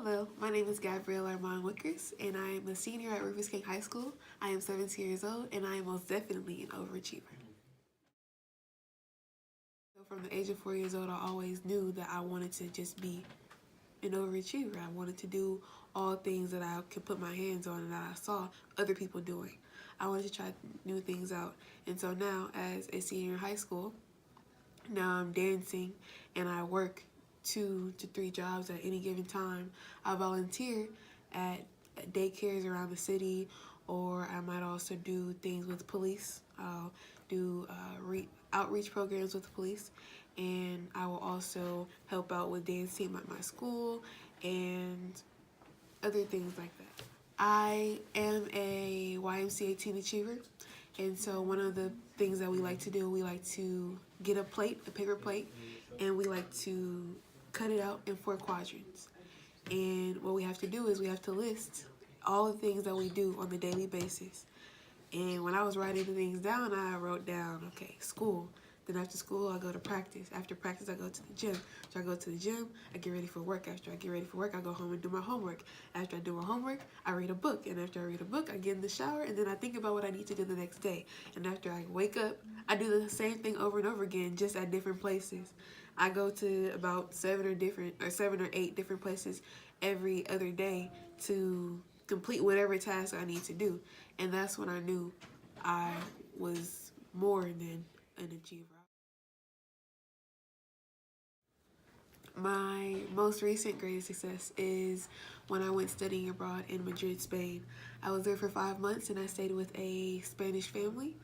Hello, my name is Gabrielle Armon-Wickers, and I am a senior at Rivers King High School. I am 17 years old, and I am most definitely an overachiever. So from the age of 4 years old, I always knew that I wanted to just be an overachiever. I wanted to do all things that I could put my hands on and that I saw other people doing. I wanted to try new things out. And so now, as a senior in high school, now I'm dancing and I work 2 to 3 jobs at any given time. I volunteer at daycares around the city, or I might also do things with police. I'll do outreach programs with the police, and I will also help out with dance team at my school and other things like that. I am a YMCA teen achiever, and so one of the things that we like to do, we like to get a paper plate, and we like to cut it out in 4 quadrants. And what we have to do is we have to list all the things that we do on the daily basis. And when I was writing the things down, I wrote down, okay, school. Then after school, I go to practice. After practice, I go to the gym. So I go to the gym, I get ready for work. After I get ready for work, I go home and do my homework. After I do my homework, I read a book. And after I read a book, I get in the shower, and then I think about what I need to do the next day. And after I wake up, I do the same thing over and over again, just at different places. I go to about 7 or 8 different places every other day to complete whatever task I need to do. And that's when I knew I was more than an achiever. My most recent greatest success is when I went studying abroad in Madrid, Spain. I was there for 5 months and I stayed with a Spanish family.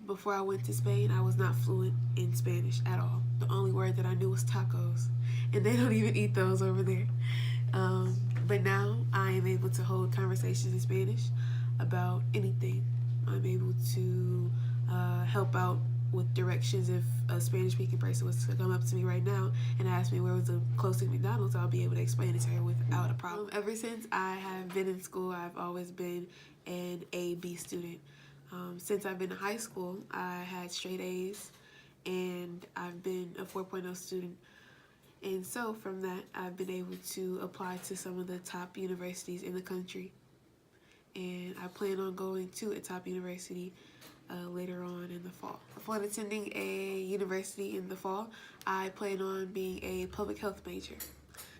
Before I went to Spain, I was not fluent in Spanish at all. The only word that I knew was tacos, and they don't even eat those over there. But now I am able to hold conversations in Spanish about anything. I'm able to help out with directions. If a Spanish-speaking person was to come up to me right now and ask me where was the closest McDonald's, I'll be able to explain it to her without a problem. Ever since I have been in school, I've always been an A-B student. Since I've been in high school, I had straight A's, and I've been a 4.0 student. And so from that, I've been able to apply to some of the top universities in the country. And I plan on going to a top university later on in the fall. Upon attending a university in the fall, I plan on being a public health major.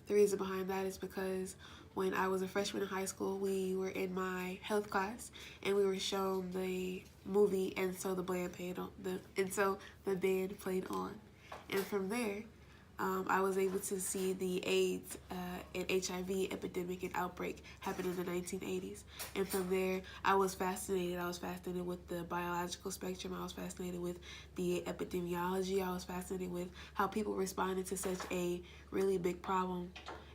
The reason behind that is because when I was a freshman in high school, we were in my health class and we were shown the movie And So the Band Played On. The band played on. And from there, I was able to see the AIDS and HIV epidemic and outbreak happen in the 1980s. And from there, I was fascinated. I was fascinated with the biological spectrum. I was fascinated with the epidemiology. I was fascinated with how people responded to such a really big problem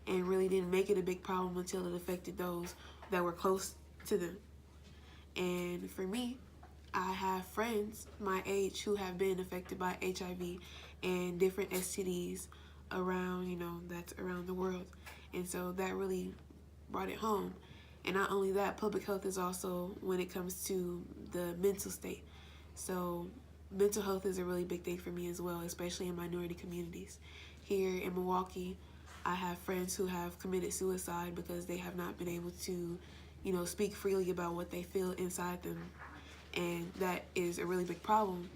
and really didn't make it a big problem until it affected those that were close to them. And for me, I have friends my age who have been affected by HIV and different STDs around, that's around the world. And so that really brought it home. And not only that, public health is also when it comes to the mental state. So mental health is a really big thing for me as well, especially in minority communities. Here in Milwaukee, I have friends who have committed suicide because they have not been able to, speak freely about what they feel inside them. And that is a really big problem.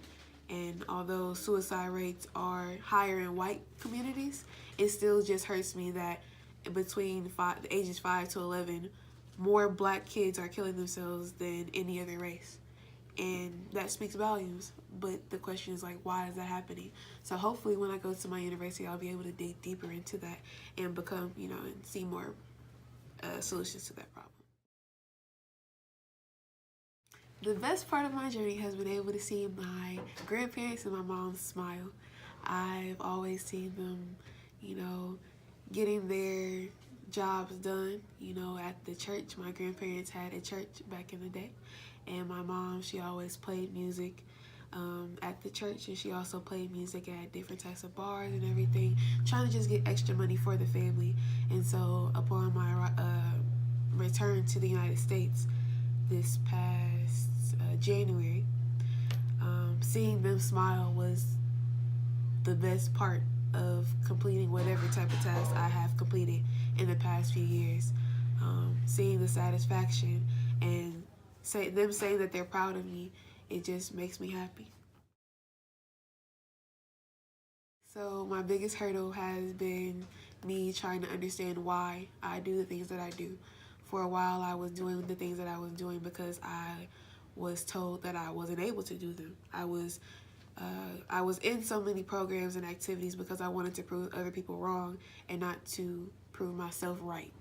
And although suicide rates are higher in white communities, it still just hurts me that between the ages 5 to 11, more black kids are killing themselves than any other race. And that speaks volumes. But the question is, why is that happening? So hopefully when I go to my university, I'll be able to dig deeper into that and become, and see more solutions to that problem. The best part of my journey has been able to see my grandparents and my mom smile. I've always seen them, getting their jobs done, at the church. My grandparents had a church back in the day, and my mom, she always played music at the church, and she also played music at different types of bars and everything, trying to just get extra money for the family. And so upon my return to the United States this past January, seeing them smile was the best part of completing whatever type of task I have completed in the past few years. Seeing the satisfaction and them saying that they're proud of me, it just makes me happy. So my biggest hurdle has been me trying to understand why I do the things that I do. For a while, I was doing the things that I was doing because I was told that I wasn't able to do them. I was in so many programs and activities because I wanted to prove other people wrong and not to prove myself right.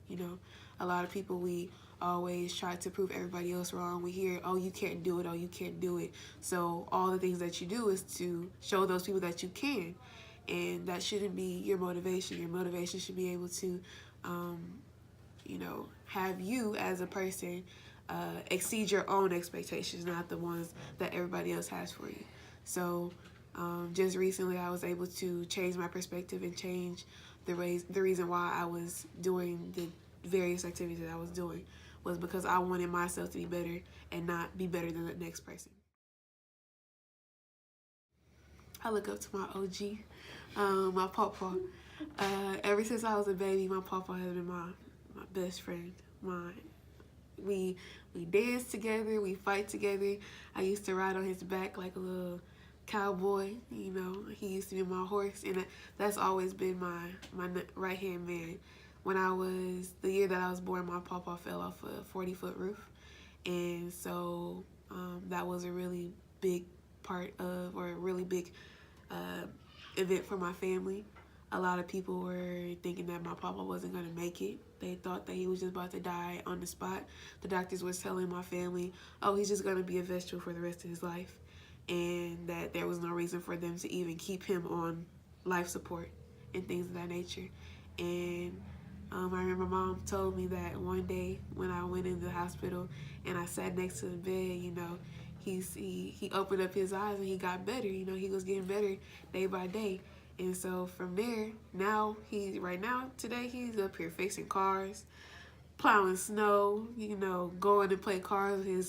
You know, a lot of people, we always try to prove everybody else wrong. We hear, oh, you can't do it, oh, you can't do it. So all the things that you do is to show those people that you can. And that shouldn't be your motivation. Your motivation should be able to, have you as a person exceed your own expectations, not the ones that everybody else has for you. So just recently I was able to change my perspective and change the reason why I was doing the various activities that I was doing was because I wanted myself to be better and not be better than the next person. I look up to my OG, my papa. Ever since I was a baby, my papa has been my best friend. We dance together, we fight together. I used to ride on his back like a little cowboy, you know. He used to be my horse, and that's always been my right-hand man. The year that I was born, my papa fell off a 40-foot roof, and so that was a really big part of, or a really big event for my family. A lot of people were thinking that my papa wasn't going to make it. They thought that he was just about to die on the spot. The doctors was telling my family, oh, he's just going to be a vegetable for the rest of his life, and that there was no reason for them to even keep him on life support and things of that nature. And I remember Mom told me that one day when I went in the hospital and I sat next to the bed, you know, he opened up his eyes and he got better. You know, he was getting better day by day. And so from there, today he's up here fixing cars, plowing snow, you know, going to play cars with his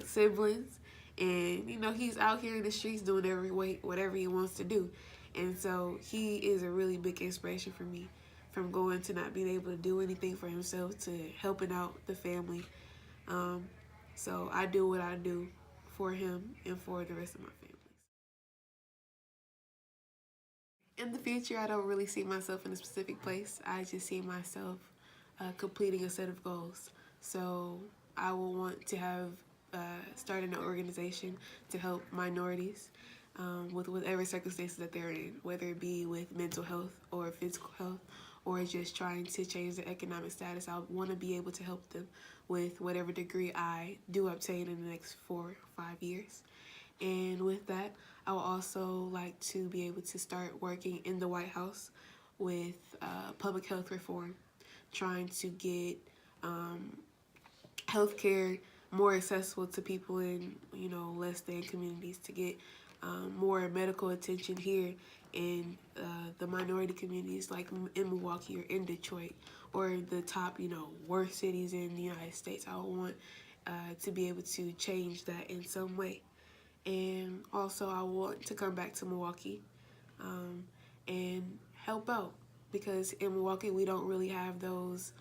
siblings. And, you know, he's out here in the streets doing whatever he wants to do. And so he is a really big inspiration for me, from going to not being able to do anything for himself to helping out the family. So I do what I do for him and for the rest of my family. In the future, I don't really see myself in a specific place. I just see myself completing a set of goals. So I will want to have started an organization to help minorities with whatever circumstances that they're in, whether it be with mental health or physical health, or just trying to change their economic status. I want to be able to help them with whatever degree I do obtain in the next 4 or 5 years. And with that, I would also like to be able to start working in the White House with public health reform, trying to get healthcare more accessible to people in, you know, less than communities, to get more medical attention here in the minority communities, like in Milwaukee or in Detroit, or the top, you know, worst cities in the United States. I want to be able to change that in some way. And also I want to come back to Milwaukee and help out, because in Milwaukee we don't really have those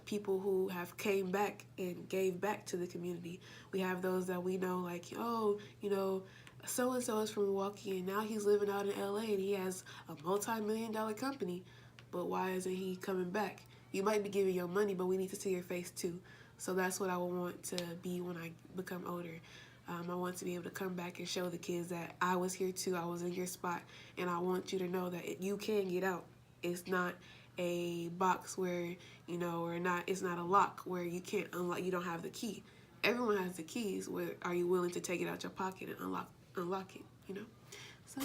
people who have came back and gave back to the community. We have those that we know, like, oh, you know, so-and-so is from Milwaukee and now he's living out in LA and he has a multi-million-dollar company, but why isn't he coming back? You might be giving your money, but we need to see your face too. So that's what I would want to be when I become older. I want to be able to come back and show the kids that I was here too, I was in your spot, and I want you to know that you can get out. It's not a box where, you know, it's not a lock where you can't unlock, you don't have the key. Everyone has the keys. Are you willing to take it out your pocket and unlock it, you know? So